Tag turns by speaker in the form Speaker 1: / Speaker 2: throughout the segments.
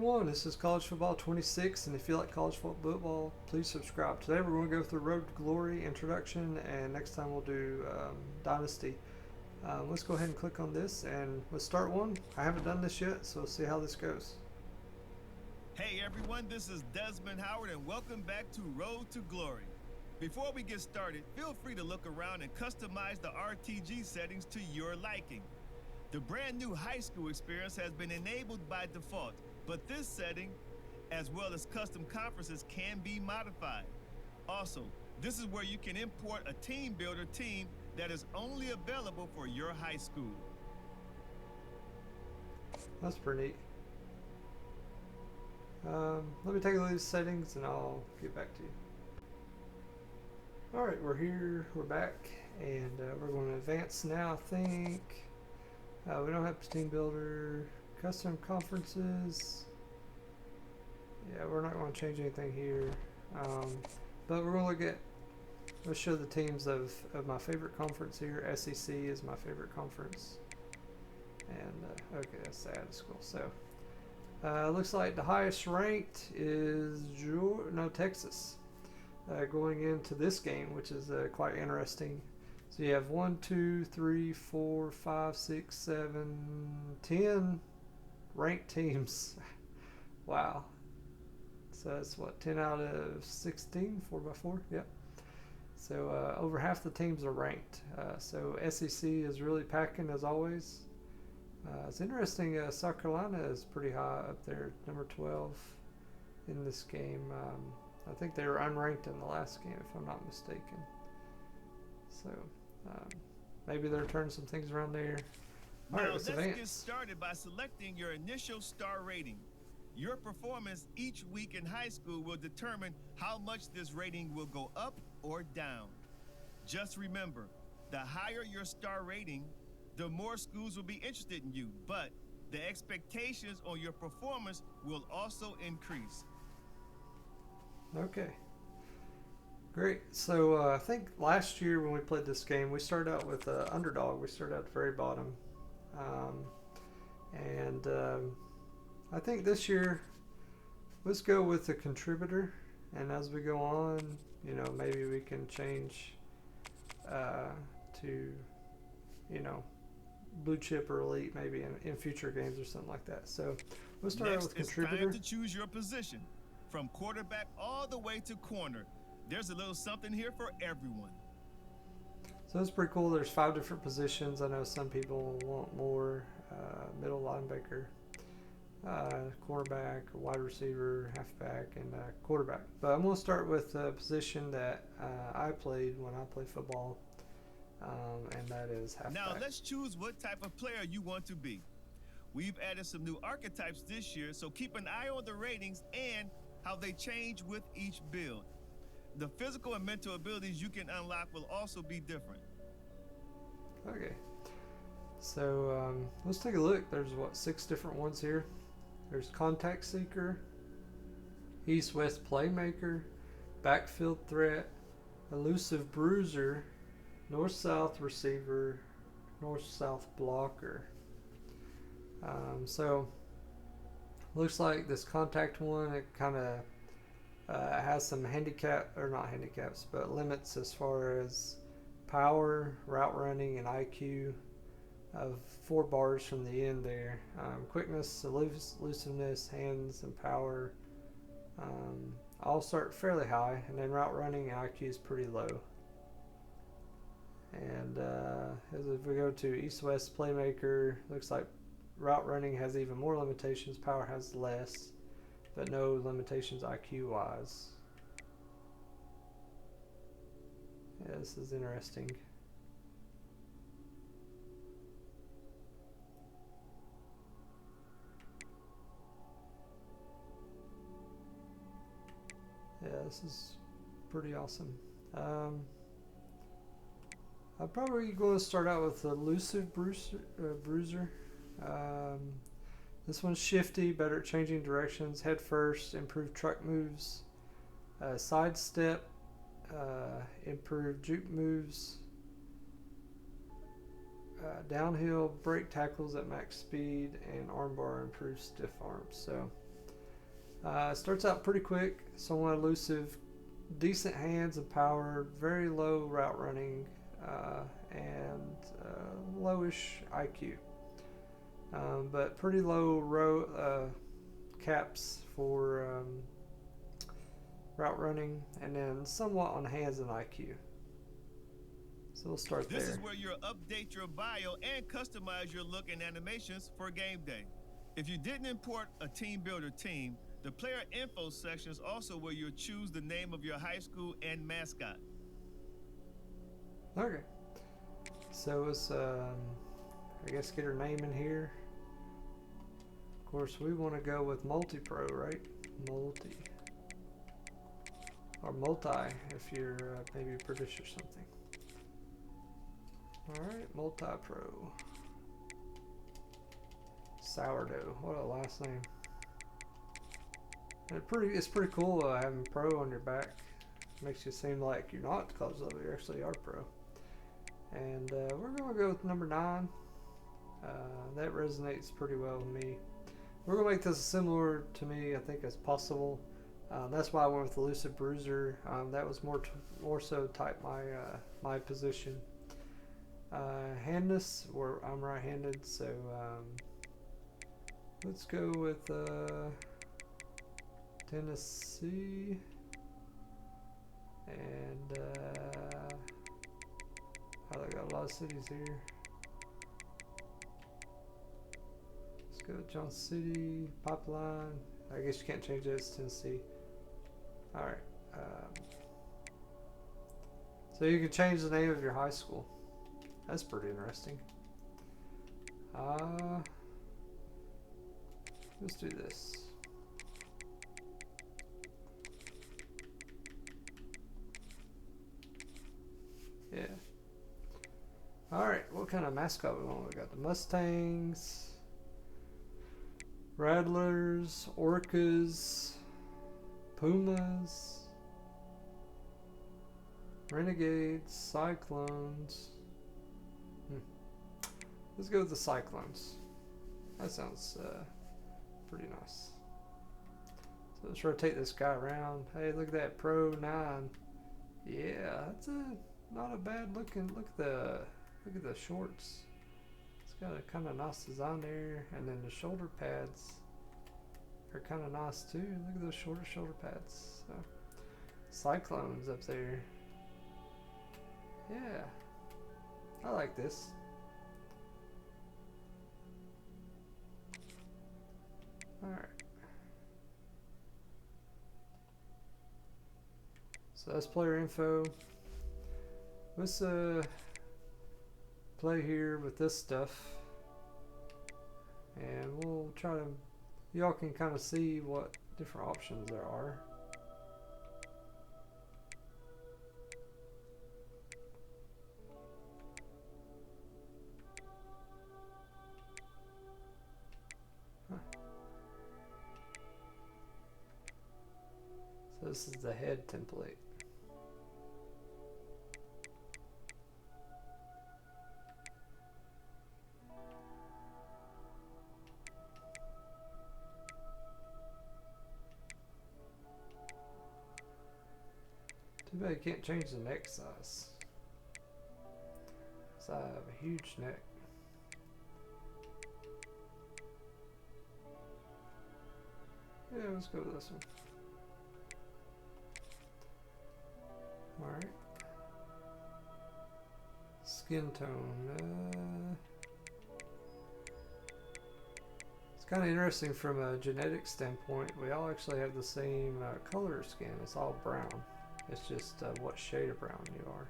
Speaker 1: everyone, this is College Football 26, and if you like college football, please subscribe. Today we're going to go through Road to Glory introduction, and next time we'll do Dynasty. Let's go ahead and click on this, and let's start one. I haven't done this yet, so we'll see how this goes.
Speaker 2: Hey everyone, this is Desmond Howard, and welcome back to Road to Glory. Before we get started, feel free to look around and customize the RTG settings to your liking. The brand new high school experience has been enabled by default, but this setting, as well as custom conferences, can be modified. Also, this is where you can import a team builder team that is only available for your high school.
Speaker 1: That's pretty neat. Let me take a look at these settings and I'll get back to you. Alright, we're here, we're back, and we're going to advance now, I think. We don't have team builder, custom conferences. Yeah, we're not going to change anything here. But we're going to look at, let's show the teams of my favorite conference here. SEC is my favorite conference. And, okay, that's the out of school. So, looks like the highest ranked is Texas. Going into this game, which is quite interesting. So you have 1, 2, 3, 4, 5, 6, 7, 10 ranked teams. Wow. So that's what, 10 out of 16, 4x4? Yep. So over half the teams are ranked. So SEC is really packing as always. It's interesting, South Carolina is pretty high up there, number 12 in this game. I think they were unranked in the last game, if I'm not mistaken. So maybe they're turning some things around there. All right, let's
Speaker 2: get started by selecting your initial star rating. Your performance each week in high school will determine how much this rating will go up or down. Just remember, the higher your star rating, the more schools will be interested in you, but the expectations on your performance will also increase.
Speaker 1: Okay. Great. So I think last year when we played this game, we started out with underdog. We started at the very bottom. I think this year, let's go with the contributor. And as we go on, you know, maybe we can change to, you know, blue chip or elite maybe in future games or something like that. So we'll start out with contributor.
Speaker 2: It's time to choose your position. From quarterback all the way to corner. There's a little something here for everyone.
Speaker 1: So it's pretty cool. There's 5 different positions. I know some people want more. Middle linebacker, cornerback, wide receiver, halfback, and quarterback. But I'm going to start with the position that I played when I played football, and that is halfback.
Speaker 2: Now let's choose what type of player you want to be. We've added some new archetypes this year, so keep an eye on the ratings and how they change with each build. The physical and mental abilities you can unlock will also be different.
Speaker 1: Okay. So let's take a look. There's 6 different ones here. There's contact seeker, east-west playmaker, backfield threat, elusive bruiser, north-south receiver, north-south blocker. So looks like this contact one, it kind of has some not handicaps, but limits as far as power, route running, and IQ of 4 bars from the end there. Quickness, elusiveness, hands, and power all start fairly high, and then route running and IQ is pretty low. And as if we go to east-west playmaker, looks like route running has even more limitations, power has less, but no limitations IQ-wise. Yeah, this is interesting. Yeah, this is pretty awesome. I'm probably going to start out with the elusive bruiser. This one's shifty, better at changing directions, head first, improved truck moves, sidestep, improved juke moves, downhill, brake tackles at max speed, and armbar improves stiff arms. So Starts out pretty quick, somewhat elusive, decent hands and power, very low route running, and lowish IQ. But pretty low caps for route running, and then somewhat on hands and IQ. So we'll start there.
Speaker 2: This is where you'll update your bio and customize your look and animations for game day. If you didn't import a team builder team, the player info section is also where you'll choose the name of your high school and mascot.
Speaker 1: Okay. So let's, I guess, get her name in here. Of course, we want to go with multi-pro, right? Multi. Or multi, if you're maybe British or something. Alright, multi-pro. Sourdough, what a last name. And it's pretty cool having pro on your back. Makes you seem like you're not at the college level, you actually are pro. And we're going to go with number 9. That resonates pretty well with me. We're going to make this as similar to me, I think, as possible. That's why I went with Elusive Bruiser. That was more so type my position. Handness, where I'm right-handed, so let's go with Tennessee, and I got a lot of cities here. Let's go with Johnson City, Pipeline. I guess you can't change that, it's Tennessee. Alright. So you can change the name of your high school. That's pretty interesting. Let's do this. Yeah. Alright, what kind of mascot we want? We got the Mustangs, Rattlers, Orcas, Pumas, Renegades, Cyclones. Let's go with the Cyclones. That sounds pretty nice. So let's rotate this guy around. Hey, look at that Pro 9. Yeah, that's not a bad looking. Look at the shorts. It's got a kind of nice design there, and then the shoulder pads are kind of nice too. Look at those shorter shoulder pads. So, Cyclones up there. Yeah, I like this. Alright. So that's player info. Let's play here with this stuff. And we'll try to, y'all can kind of see what different options there are. So this is the head template. Too bad you can't change the neck size. So I have a huge neck. Yeah, let's go with this one. Alright. Skin tone. It's kind of interesting from a genetic standpoint. We all actually have the same color skin. It's all brown. It's just what shade of brown you are.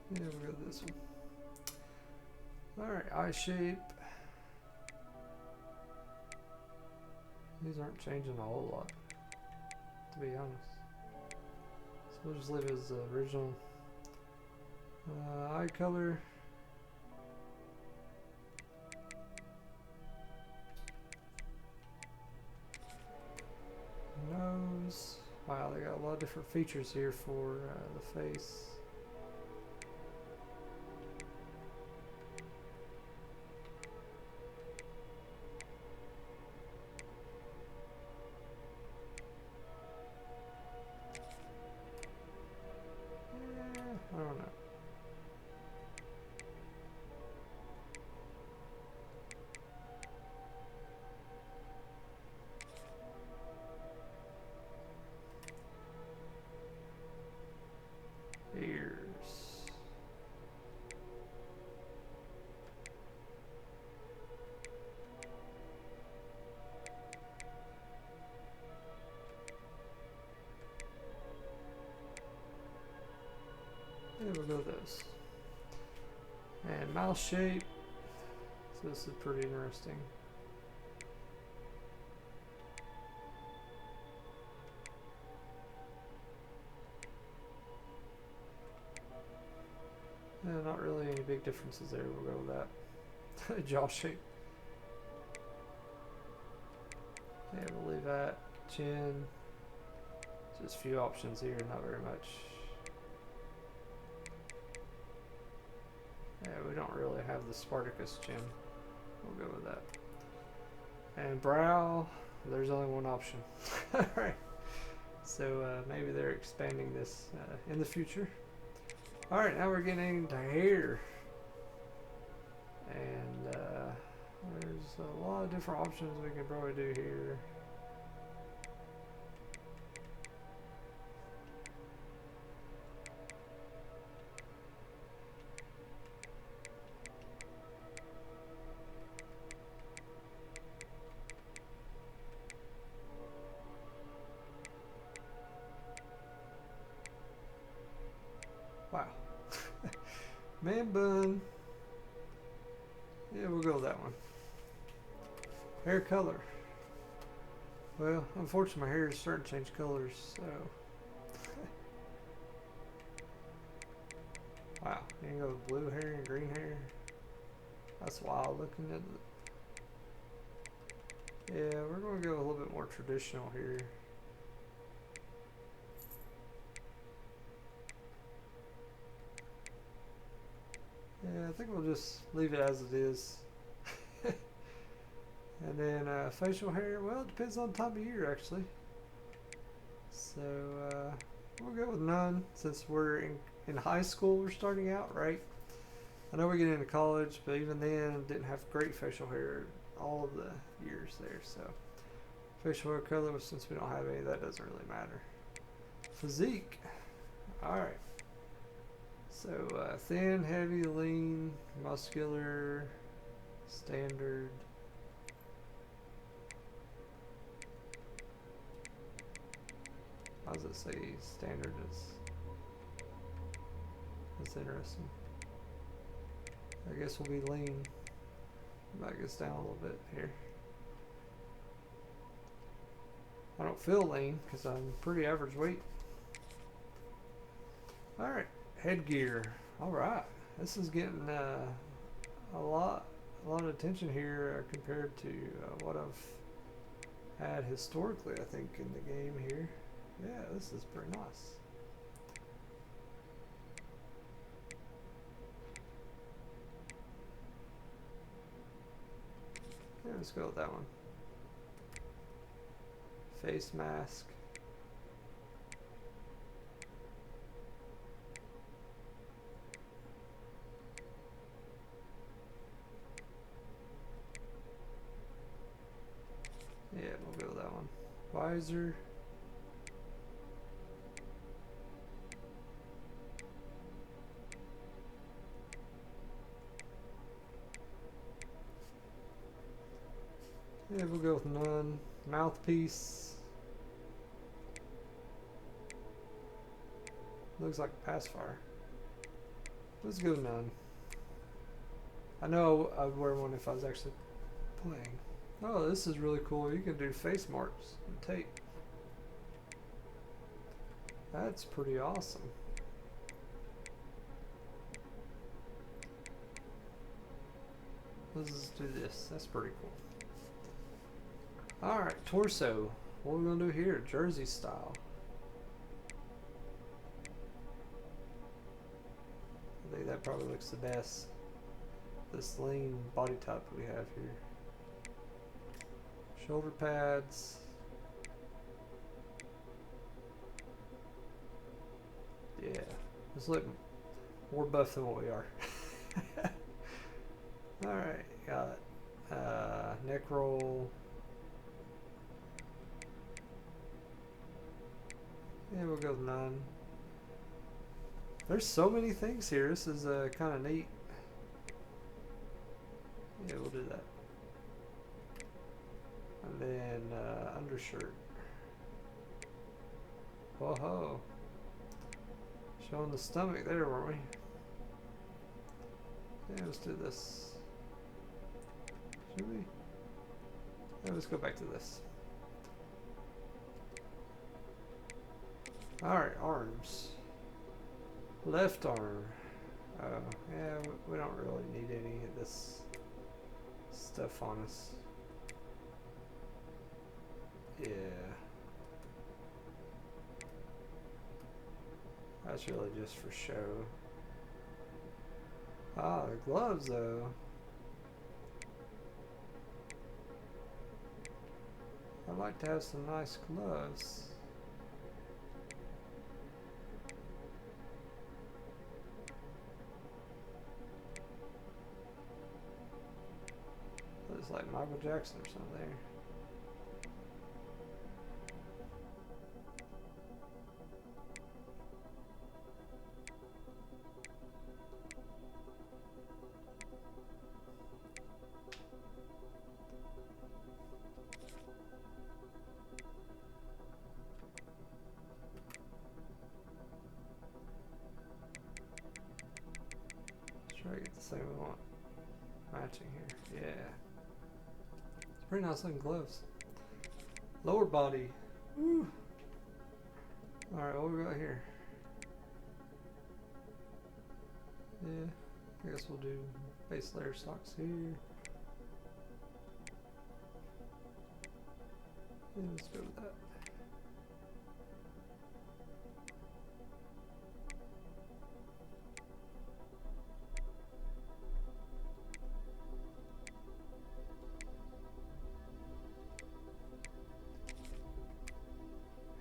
Speaker 1: Yeah, we'll go with this one. Alright, eye shape. These aren't changing a whole lot, to be honest. So We'll just leave it as the original. Eye color. Nose. Wow, they got a lot of different features here for the face. I don't know. Ears. Yeah, we'll go with those. And mouth shape. So this is pretty interesting. Not really any big differences there. We'll go with that. Jaw shape. Yeah, we'll leave that. Chin. Just a few options here, not very much. Yeah, we don't really have the Spartacus chin. We'll go with that. And brow, there's only one option. Alright. So maybe they're expanding this in the future. Alright, now we're getting into hair. And there's a lot of different options we can probably do here. Wow. Man bun. Yeah, we'll go with that one. Hair color. Well, unfortunately my hair is starting to change colors, so. Wow, you can go with blue hair and green hair. That's wild looking at it. Yeah, we're going to go a little bit more traditional here. Yeah, I think we'll just leave it as it is. And then facial hair, well, it depends on the time of year actually. So we'll go with none since we're in high school, we're starting out, right? I know we're getting into college, but even then didn't have great facial hair all of the years there. So facial hair color, since we don't have any, that doesn't really matter. Physique, all right. So thin, heavy, lean, muscular, standard. How does it say standard is? That's interesting. I guess we'll be lean. Might get down a little bit here. I don't feel lean because I'm pretty average weight. Alright, headgear. Alright, this is getting a lot of attention here compared to what I've had historically, I think, in the game here. Yeah, this is pretty nice. Yeah, let's go with that one. Face mask. Yeah, we'll go with that one. Visor. Yeah, we'll go with none. Mouthpiece. Looks like a pacifier. Let's go none. I know I would wear one if I was actually playing. Oh, this is really cool. You can do face marks and tape. That's pretty awesome. Let's do this. That's pretty cool. Alright, torso. What are we going to do here? Jersey style. I think that probably looks the best. This lean body type we have here. Shoulder pads. Yeah, let's look more buff than what we are. Alright, got neck roll. Yeah, we'll go with 9. There's so many things here. This is kind of neat. Yeah, we'll do that. And then undershirt. Whoa-ho. Showing the stomach there, weren't we? Yeah, let's do this. Should we? Yeah, let's go back to this. Alright, arms. Left arm. Oh, yeah, we don't really need any of this stuff on us. Yeah. That's really just for show. Ah, the gloves though. I'd like to have some nice gloves. Looks like Michael Jackson or something there. Try to get the same we want. Matching here. Yeah. It's pretty nice looking gloves. Lower body. Woo. Alright, what we got here? Yeah. I guess we'll do base layer socks here. Yeah, let's go with that.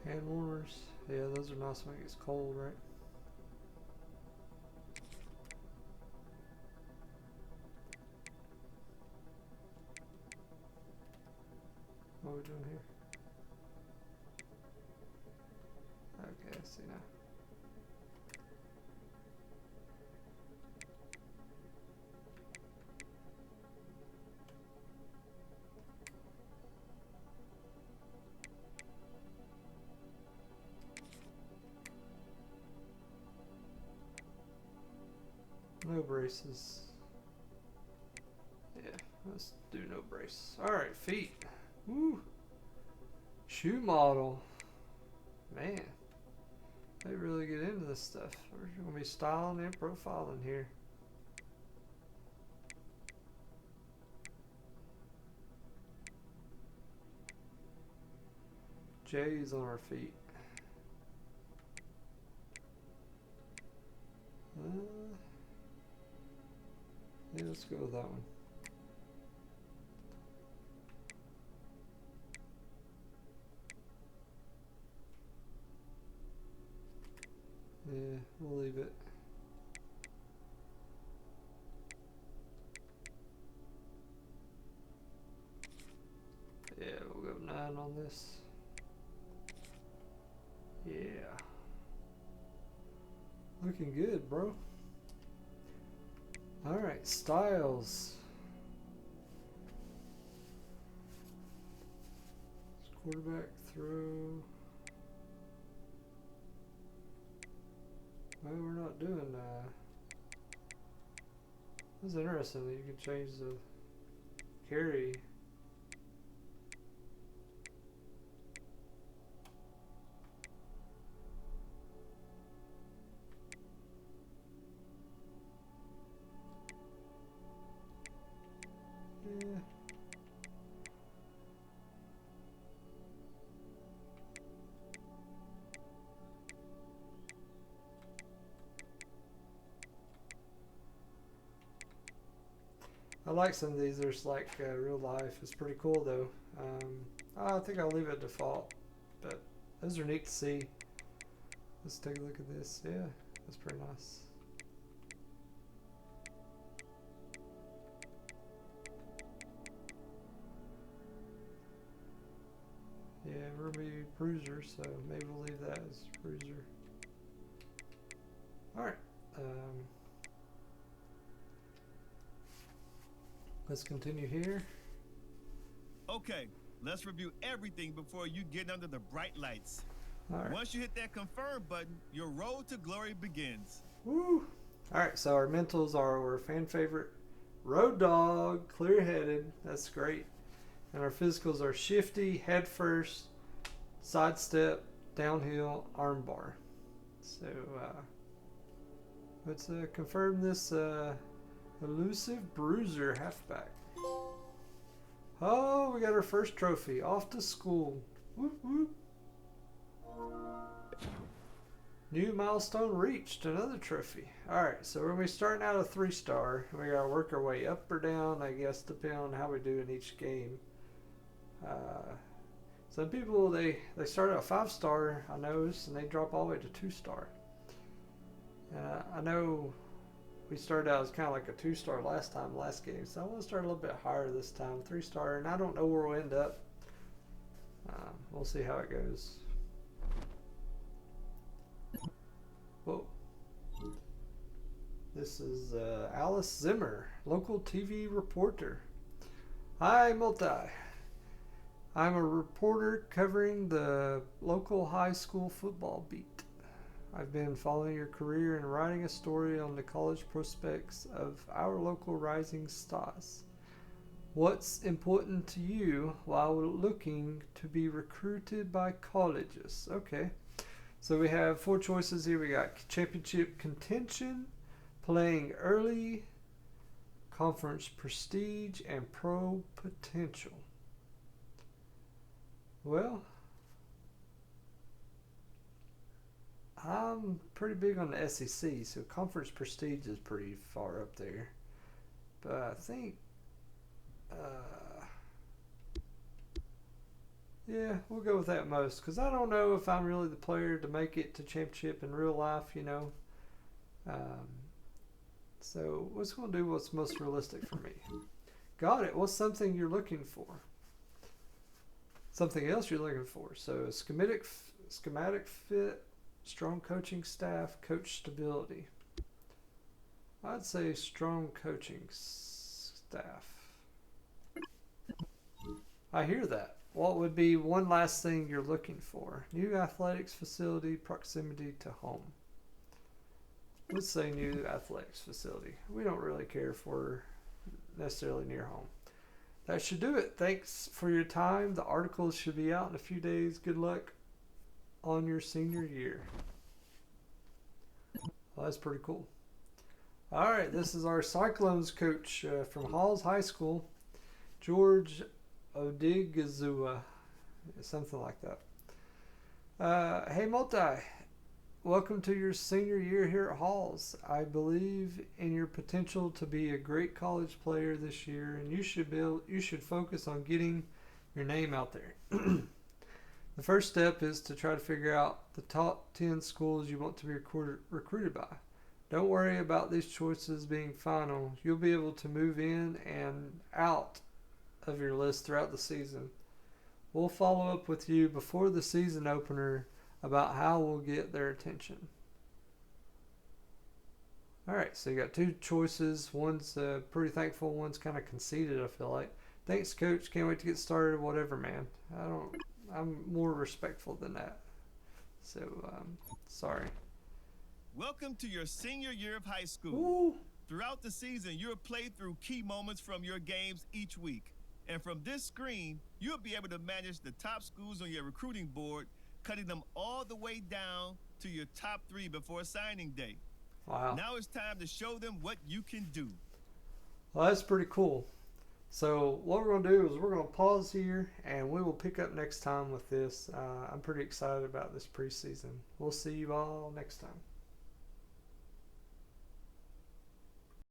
Speaker 1: Hand warmers. Yeah, those are nice when it gets cold, right? What are we doing here? Okay, I see now. No braces. Yeah, let's do no brace. Alright, feet. Woo! Shoe model. Man, they really get into this stuff. We're going to be styling and profiling here. J's on our feet. Yeah, let's go with that one. Yeah, we'll leave it. Yeah, we'll go 9 on this. Yeah. Looking good, bro. Alright, styles. Quarterback throw. Well, we're not doing that's interesting that you can change the carry. I like some of these. There's like real life. It's pretty cool though. I think I'll leave it default, but those are neat to see. Let's take a look at this. Yeah, that's pretty nice. Yeah, Ruby Bruiser, so maybe we'll leave that as Bruiser. Alright. Let's continue here.
Speaker 2: Okay, let's review everything before you get under the bright lights.
Speaker 1: Alright.
Speaker 2: Once you hit that confirm button, your road to glory begins.
Speaker 1: Woo! Alright, so our mentals are our fan favorite Road Dog, clear-headed. That's great. And our physicals are shifty, head first, sidestep, downhill, armbar. So let's confirm this elusive bruiser halfback. Oh, we got our first trophy. Off to school. Whoop, whoop. New milestone reached. Another trophy. Alright, so we're going to be starting out a 3-star. We got to work our way up or down, I guess, depending on how we do in each game. Some people, they start out 5-star, I noticed, and they drop all the way to 2-star. I know we started out as kind of like a 2-star last game, so I want to start a little bit higher this time, 3-star, and I don't know where we'll end up. We'll see how it goes. Whoa. This is Alice Zimmer, local TV reporter. Hi, Multi. I'm a reporter covering the local high school football beat. I've been following your career and writing a story on the college prospects of our local rising stars. What's important to you while looking to be recruited by colleges? Okay, so we have 4 choices here. We got championship contention, playing early, conference prestige, and pro potential. Well, I'm pretty big on the SEC, so conference prestige is pretty far up there. But I think, yeah, we'll go with that most, because I don't know if I'm really the player to make it to championship in real life, you know. So what's going to do what's most realistic for me? Got it. What's something you're looking for? Something else you're looking for. So schematic fit, strong coaching staff, coach stability. I'd say strong coaching staff. I hear that. What would be one last thing you're looking for? New athletics facility, proximity to home. Let's say new athletics facility. We don't really care if we're necessarily near home. That should do it. Thanks for your time. The articles should be out in a few days. Good luck on your senior year. Well, that's pretty cool. All right, this is our Cyclones coach from Halls High School, George Odigizua, something like that. Hey, Multi. Welcome to your senior year here at Halls. I believe in your potential to be a great college player this year, and you should focus on getting your name out there. The first step is to try to figure out the top 10 schools you want to be recruited by. Don't worry about these choices being final. You'll be able to move in and out of your list throughout the season. We'll follow up with you before the season opener about how we'll get their attention. Alright, so you got 2 choices. One's pretty thankful, one's kind of conceited, I feel like. Thanks, coach. Can't wait to get started. Whatever, man. I'm more respectful than that. So, sorry.
Speaker 2: Welcome to your senior year of high school.
Speaker 1: Ooh.
Speaker 2: Throughout the season, you'll play through key moments from your games each week. And from this screen, you'll be able to manage the top schools on your recruiting board, cutting them all the way down to your top 3 before signing day.
Speaker 1: Wow.
Speaker 2: Now it's time to show them what you can do.
Speaker 1: Well, that's pretty cool. So what we're going to do is we're going to pause here, and we will pick up next time with this. I'm pretty excited about this preseason. We'll see you all next time.